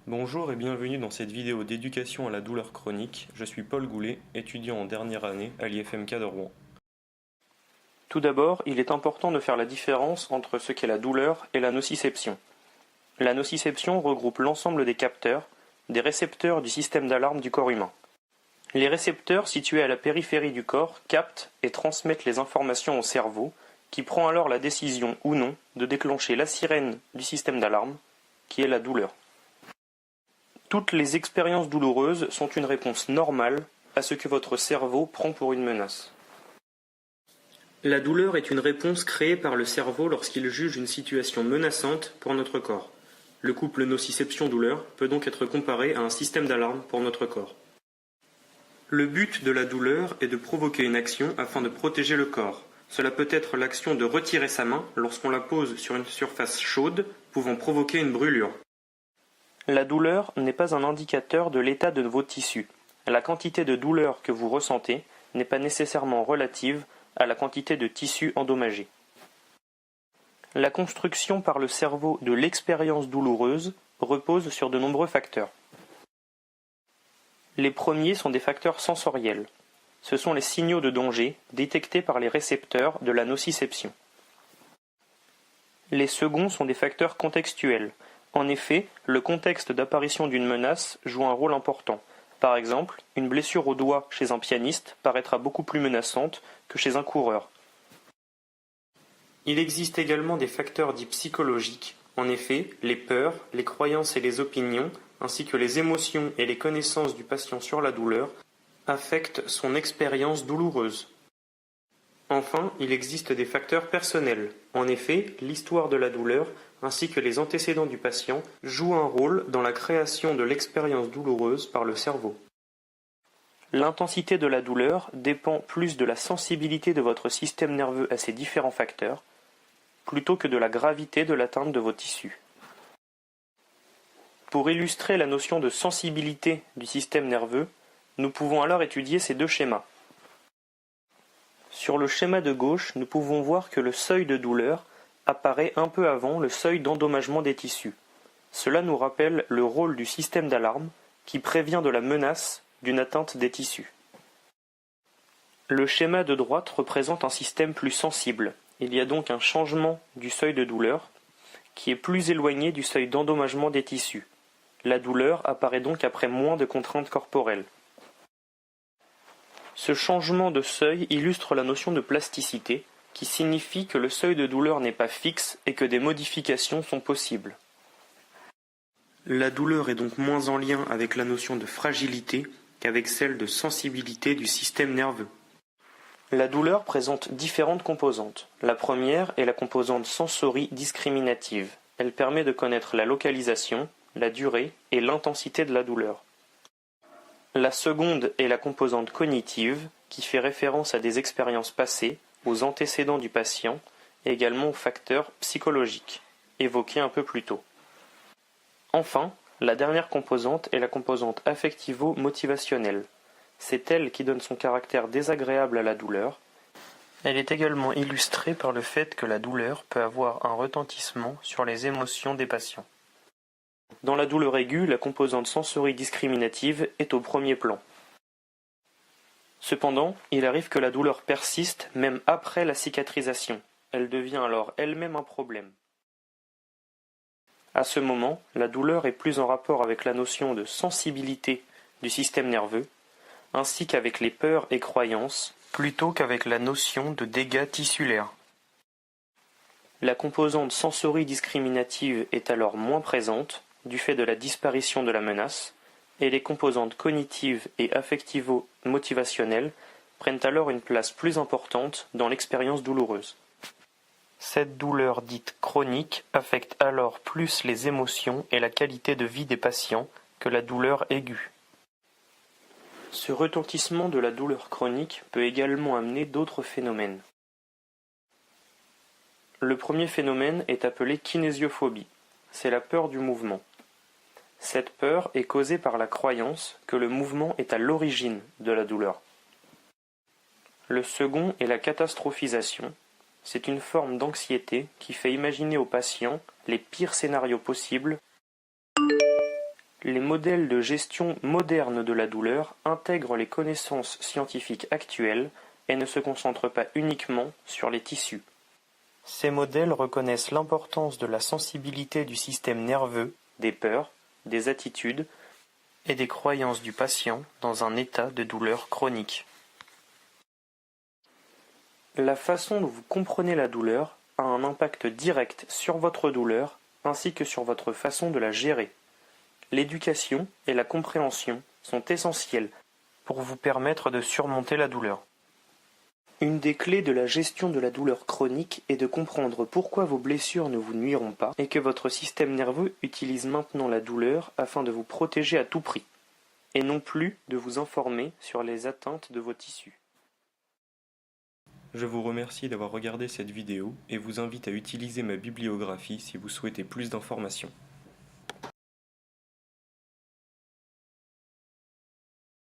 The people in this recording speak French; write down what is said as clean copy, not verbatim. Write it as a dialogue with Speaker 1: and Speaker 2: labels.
Speaker 1: Bonjour et bienvenue dans cette vidéo d'éducation à la douleur chronique. Je suis Paul Goulet, étudiant en dernière année à l'IFMK de Rouen. Tout d'abord, il est important de faire la différence entre ce qu'est la douleur et la nociception. La nociception regroupe l'ensemble des capteurs, des récepteurs du système d'alarme du corps humain. Les récepteurs situés à la périphérie du corps captent et transmettent les informations au cerveau, qui prend alors la décision ou non de déclencher la sirène du système d'alarme, qui est la douleur. Toutes les expériences douloureuses sont une réponse normale à ce que votre cerveau prend pour une menace. La douleur est une réponse créée par le cerveau lorsqu'il juge une situation menaçante pour notre corps. Le couple nociception-douleur peut donc être comparé à un système d'alarme pour notre corps. Le but de la douleur est de provoquer une action afin de protéger le corps. Cela peut être l'action de retirer sa main lorsqu'on la pose sur une surface chaude, pouvant provoquer une brûlure. La douleur n'est pas un indicateur de l'état de vos tissus. La quantité de douleur que vous ressentez n'est pas nécessairement relative à la quantité de tissus endommagés. La construction par le cerveau de l'expérience douloureuse repose sur de nombreux facteurs. Les premiers sont des facteurs sensoriels. Ce sont les signaux de danger détectés par les récepteurs de la nociception. Les seconds sont des facteurs contextuels. En effet, le contexte d'apparition d'une menace joue un rôle important. Par exemple, une blessure au doigt chez un pianiste paraîtra beaucoup plus menaçante que chez un coureur. Il existe également des facteurs dits psychologiques. En effet, les peurs, les croyances et les opinions, ainsi que les émotions et les connaissances du patient sur la douleur, affectent son expérience douloureuse. Enfin, il existe des facteurs personnels. En effet, l'histoire de la douleur, ainsi que les antécédents du patient, jouent un rôle dans la création de l'expérience douloureuse par le cerveau. L'intensité de la douleur dépend plus de la sensibilité de votre système nerveux à ces différents facteurs, plutôt que de la gravité de l'atteinte de vos tissus. Pour illustrer la notion de sensibilité du système nerveux, nous pouvons alors étudier ces deux schémas. Sur le schéma de gauche, nous pouvons voir que le seuil de douleur apparaît un peu avant le seuil d'endommagement des tissus. Cela nous rappelle le rôle du système d'alarme qui prévient de la menace d'une atteinte des tissus. Le schéma de droite représente un système plus sensible. Il y a donc un changement du seuil de douleur qui est plus éloigné du seuil d'endommagement des tissus. La douleur apparaît donc après moins de contraintes corporelles. Ce changement de seuil illustre la notion de plasticité, qui signifie que le seuil de douleur n'est pas fixe et que des modifications sont possibles. La douleur est donc moins en lien avec la notion de fragilité qu'avec celle de sensibilité du système nerveux. La douleur présente différentes composantes. La première est la composante sensorie-discriminative. Elle permet de connaître la localisation, la durée et l'intensité de la douleur. La seconde est la composante cognitive, qui fait référence à des expériences passées, aux antécédents du patient, et également aux facteurs psychologiques, évoqués un peu plus tôt. Enfin, la dernière composante est la composante affectivo-motivationnelle. C'est elle qui donne son caractère désagréable à la douleur. Elle est également illustrée par le fait que la douleur peut avoir un retentissement sur les émotions des patients. Dans la douleur aiguë, la composante sensorie-discriminative est au premier plan. Cependant, il arrive que la douleur persiste même après la cicatrisation. Elle devient alors elle-même un problème. À ce moment, la douleur est plus en rapport avec la notion de sensibilité du système nerveux, ainsi qu'avec les peurs et croyances, plutôt qu'avec la notion de dégâts tissulaires. La composante sensorie-discriminative est alors moins présente, du fait de la disparition de la menace, et les composantes cognitives et affectivo-motivationnelles prennent alors une place plus importante dans l'expérience douloureuse. Cette douleur dite chronique affecte alors plus les émotions et la qualité de vie des patients que la douleur aiguë. Ce retentissement de la douleur chronique peut également amener d'autres phénomènes. Le premier phénomène est appelé kinésiophobie. C'est la peur du mouvement. Cette peur est causée par la croyance que le mouvement est à l'origine de la douleur. Le second est la catastrophisation. C'est une forme d'anxiété qui fait imaginer aux patients les pires scénarios possibles Les modèles de gestion moderne de la douleur intègrent les connaissances scientifiques actuelles et ne se concentrent pas uniquement sur les tissus. Ces modèles reconnaissent l'importance de la sensibilité du système nerveux, des peurs, des attitudes et des croyances du patient dans un état de douleur chronique. La façon dont vous comprenez la douleur a un impact direct sur votre douleur ainsi que sur votre façon de la gérer. L'éducation et la compréhension sont essentielles pour vous permettre de surmonter la douleur. Une des clés de la gestion de la douleur chronique est de comprendre pourquoi vos blessures ne vous nuiront pas et que votre système nerveux utilise maintenant la douleur afin de vous protéger à tout prix, et non plus de vous informer sur les atteintes de vos tissus. Je vous remercie d'avoir regardé cette vidéo et vous invite à utiliser ma bibliographie si vous souhaitez plus d'informations.